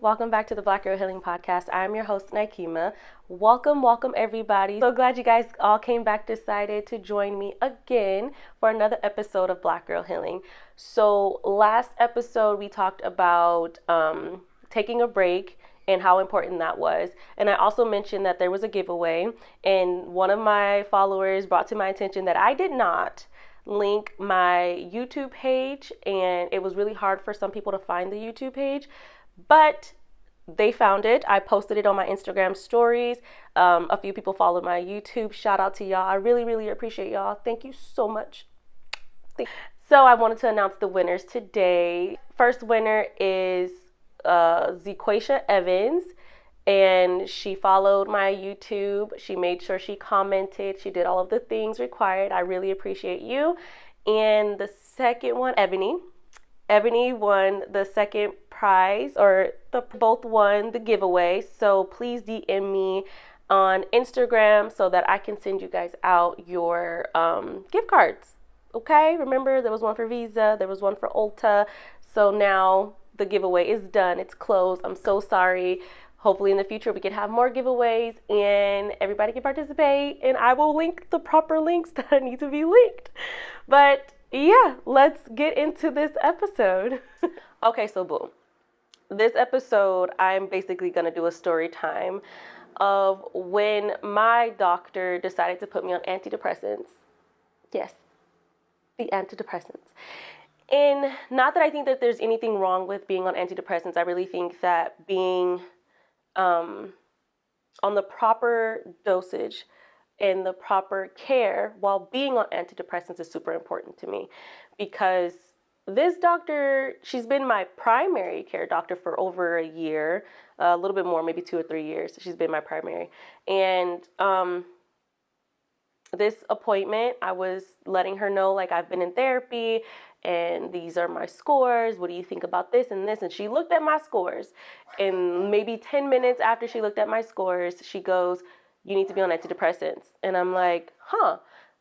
Welcome back to the Black Girl Healing Podcast. I'm your host, Nikema. Welcome, everybody. So glad you guys all came back, decided to join me again for another episode of Black Girl Healing. So last episode, we talked about taking a break and how important that was. And I also mentioned that there was a giveaway, and one of my followers brought to my attention that I did not link my YouTube page, and it was really hard for some people to find the YouTube page. But they found it. I posted it on my Instagram stories. A few people followed my YouTube. Shout out to y'all. I really appreciate y'all. Thank you so much. So I wanted to announce the winners today. First winner is Zequacia Evans, and she followed my YouTube. She made sure she commented. She did all of the things required. I really appreciate you. And the second one, Ebony. Ebony won the second prize, or both won the giveaway. So please DM me on Instagram so that I can send you guys out your gift cards. Okay, remember there was one for Visa, there was one for Ulta. So now the giveaway is done. It's closed. I'm so sorry. Hopefully in the future we can have more giveaways and everybody can participate, and I will link the proper links that need to be linked. But yeah, let's get into this episode. Okay, so boom. This episode, I'm basically going to do a story time of when my doctor decided to put me on antidepressants. Yes, the antidepressants. And not that I think that there's anything wrong with being on antidepressants. I really think that being on the proper dosage and the proper care while being on antidepressants is super important to me, because this doctor, she's been my primary care doctor for over a year, a little bit more, maybe 2 or 3 years. She's been my primary. And this appointment, I was letting her know, like, I've been in therapy and these are my scores. What do you think about this and this? And she looked at my scores, and maybe 10 minutes after she looked at my scores, she goes, "You need to be on antidepressants." And I'm like,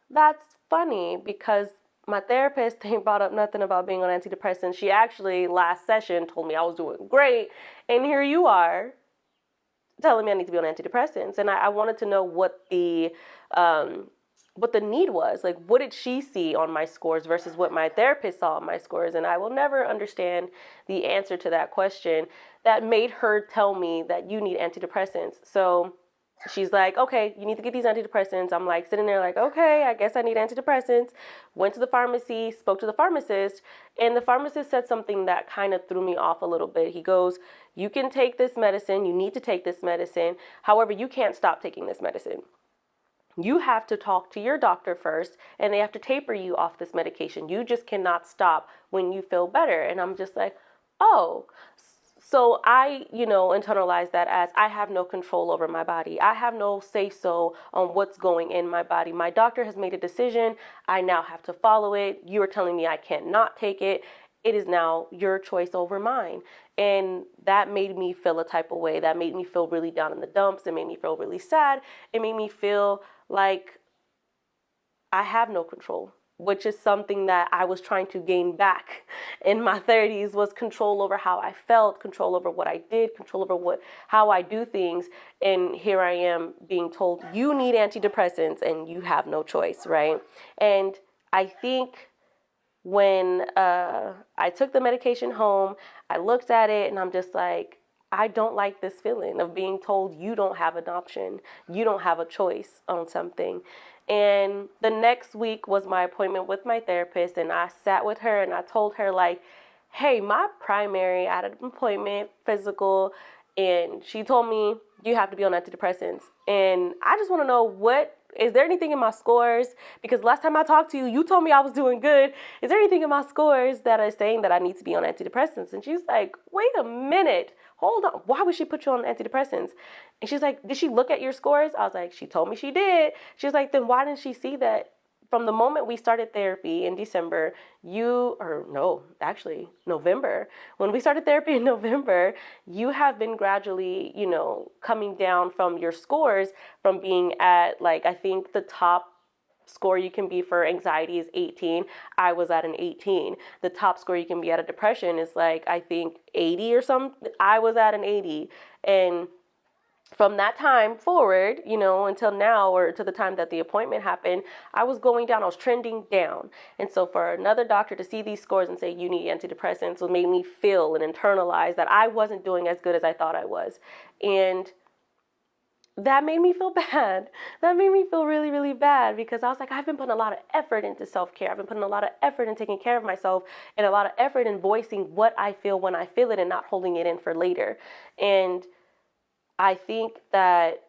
that's funny, because my therapist ain't brought up nothing about being on antidepressants. She actually last session told me I was doing great, and here you are telling me I need to be on antidepressants. And I wanted to know what the need was. Like, what did she see on my scores versus what my therapist saw on my scores? And I will never understand the answer to that question that made her tell me that you need antidepressants. So she's like, okay, you need to get these antidepressants. I'm like sitting there like, okay, I guess I need antidepressants. Went to the pharmacy, spoke to the pharmacist, and the pharmacist said something that kind of threw me off a little bit. He goes, "You can take this medicine. You need to take this medicine. However, you can't stop taking this medicine. You have to talk to your doctor first, and they have to taper you off this medication. You just cannot stop when you feel better." And I'm just like, oh. So I, internalize that as I have no control over my body. I have no say-so on what's going in my body. My doctor has made a decision. I now have to follow it. You are telling me I can't not take it. It is now your choice over mine. And that made me feel a type of way. That made me feel really down in the dumps. It made me feel really sad. It made me feel like I have no control, which is something that I was trying to gain back in my 30s, was control over how I felt, control over what I did, control over how I do things. And here I am being told, you need antidepressants and you have no choice, right? And I think when I took the medication home, I looked at it and I'm just like, I don't like this feeling of being told you don't have an option, you don't have a choice on something. And the next week was my appointment with my therapist, and I sat with her and I told her, like, hey, my primary, I had an appointment, physical, and she told me you have to be on antidepressants. And I just want to know, is there anything in my scores? Because last time I talked to you, you told me I was doing good. Is there anything in my scores that is saying that I need to be on antidepressants? And she's like, wait a minute. Hold on. Why would she put you on antidepressants? And she's like, did she look at your scores? I was like, she told me she did. She was like, then why didn't she see that from the moment we started therapy in December, November. When we started therapy in November, you have been gradually, coming down from your scores from being at, like, I think the top score you can be for anxiety is 18. I was at an 18. The top score you can be at a depression is like, I think 80 or something. I was at an 80. And from that time forward, until now, or to the time that the appointment happened, I was going down, I was trending down. And so for another doctor to see these scores and say, you need antidepressants, made me feel and internalize that I wasn't doing as good as I thought I was. And that made me feel bad. That made me feel really, really bad, because I was like, I've been putting a lot of effort into self-care. I've been putting a lot of effort in taking care of myself, and a lot of effort in voicing what I feel when I feel it and not holding it in for later. And I think that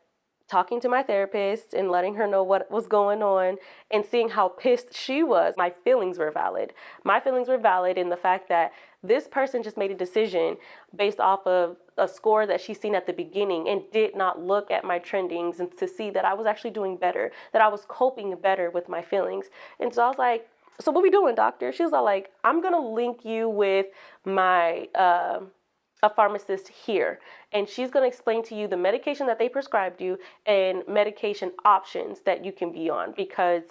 talking to my therapist and letting her know what was going on and seeing how pissed she was, my feelings were valid. My feelings were valid in the fact that this person just made a decision based off of a score that she's seen at the beginning and did not look at my trendings and to see that I was actually doing better, that I was coping better with my feelings. And so I was like, so what we doing, doctor? She was all like, I'm going to link you with my a pharmacist here, and she's going to explain to you the medication that they prescribed you and medication options that you can be on, because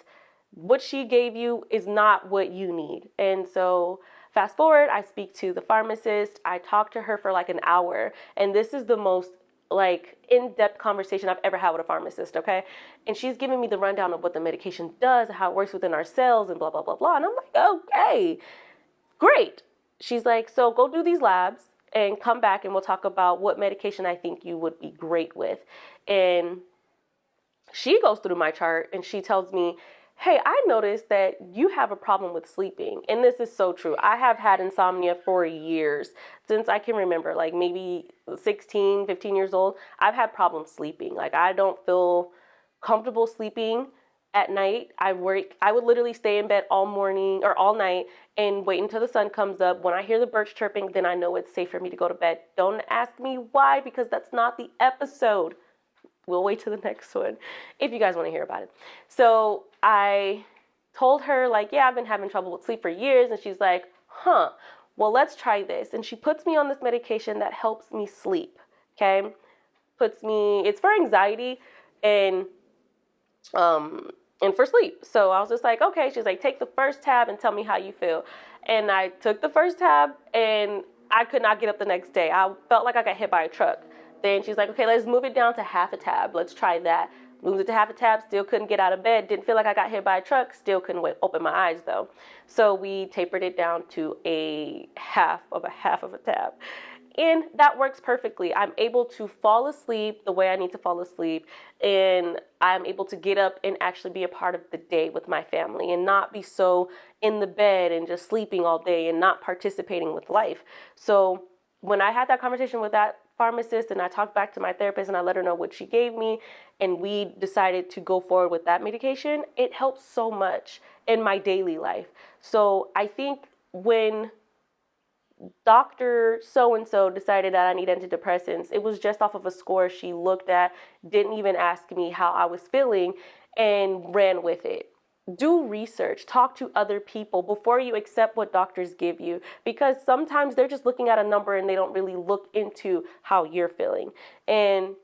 what she gave you is not what you need. And so fast forward, I speak to the pharmacist. I talk to her for like an hour, and this is the most like in-depth conversation I've ever had with a pharmacist, okay? And she's giving me the rundown of what the medication does, how it works within our cells, and blah, blah, blah, blah. And I'm like, okay, great. She's like, so go do these labs and come back and we'll talk about what medication I think you would be great with. And she goes through my chart and she tells me, hey, I noticed that you have a problem with sleeping. And this is so true. I have had insomnia for years, since I can remember, like maybe 16, 15 years old. I've had problems sleeping. Like, I don't feel comfortable sleeping at night. I would literally stay in bed all morning or all night and wait until the sun comes up. When I hear the birds chirping, then I know it's safe for me to go to bed. Don't ask me why, because that's not the episode. We'll wait till the next one if you guys want to hear about it. So I told her, like, yeah, I've been having trouble with sleep for years. And she's like, well, let's try this. And she puts me on this medication that helps me sleep, okay? It's for anxiety and for sleep. So I was just like, okay. She's like, take the first tab and tell me how you feel. And I took the first tab and I could not get up the next day. I felt like I got hit by a truck. Then she's like, okay, let's move it down to half a tab. Let's try that. Moved it to half a tab, still couldn't get out of bed. Didn't feel like I got hit by a truck, still couldn't open my eyes though. So we tapered it down to a half of a tab. And that works perfectly. I'm able to fall asleep the way I need to fall asleep. And I'm able to get up and actually be a part of the day with my family and not be so in the bed and just sleeping all day and not participating with life. So when I had that conversation with that pharmacist and I talked back to my therapist and I let her know what she gave me and we decided to go forward with that medication, it helps so much in my daily life. So I think when Dr. So-and-so decided that I need antidepressants, it was just off of a score she looked at, didn't even ask me how I was feeling, and ran with it. Do research, talk to other people before you accept what doctors give you, because sometimes they're just looking at a number and they don't really look into how you're feeling. And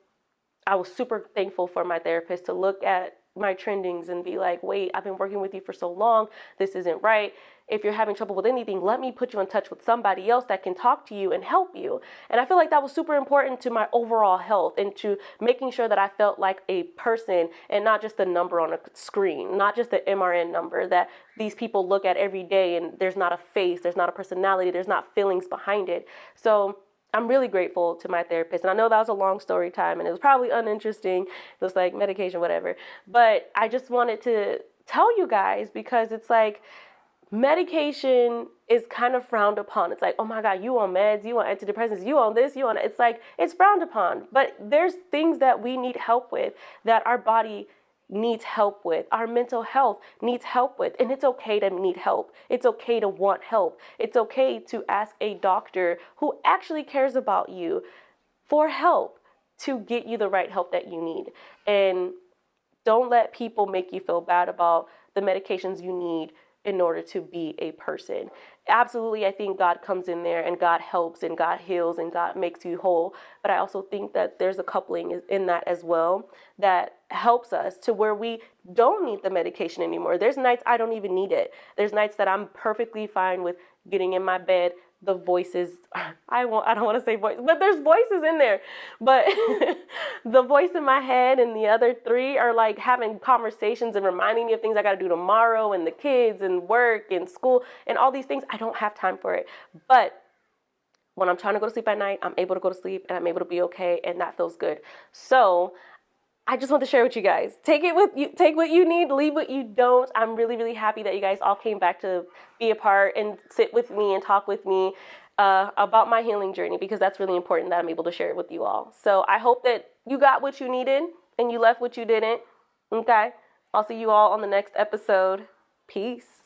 I was super thankful for my therapist to look at my trendings and be like, wait, I've been working with you for so long. This isn't right. If you're having trouble with anything, let me put you in touch with somebody else that can talk to you and help you. And I feel like that was super important to my overall health and to making sure that I felt like a person and not just a number on a screen, not just the MRN number that these people look at every day and there's not a face, there's not a personality, there's not feelings behind it. So I'm really grateful to my therapist. And I know that was a long story time and it was probably uninteresting. It was like medication, whatever. But I just wanted to tell you guys, because it's like medication is kind of frowned upon. It's like, oh my God, you on meds, you on antidepressants, you on this, you on, it's like, it's frowned upon. But there's things that we need help with, that our body needs help with, our mental health needs help with, and it's okay to need help. It's okay to want help. It's okay to ask a doctor who actually cares about you for help to get you the right help that you need. And don't let people make you feel bad about the medications you need in order to be a person. Absolutely, I think God comes in there and God helps and God heals and God makes you whole. But I also think that there's a coupling in that as well that helps us to where we don't need the medication anymore. There's nights I don't even need it. There's nights that I'm perfectly fine with getting in my bed. The voices, I don't want to say voice, but there's voices in there. But the voice in my head and the other three are like having conversations and reminding me of things I got to do tomorrow and the kids and work and school and all these things. I don't have time for it. But when I'm trying to go to sleep at night, I'm able to go to sleep and I'm able to be okay, and that feels good. So I just want to share with you guys. Take it with you. Take what you need. Leave what you don't. I'm really, really happy that you guys all came back to be a part and sit with me and talk with me about my healing journey, because that's really important that I'm able to share it with you all. So I hope that you got what you needed and you left what you didn't. Okay. I'll see you all on the next episode. Peace.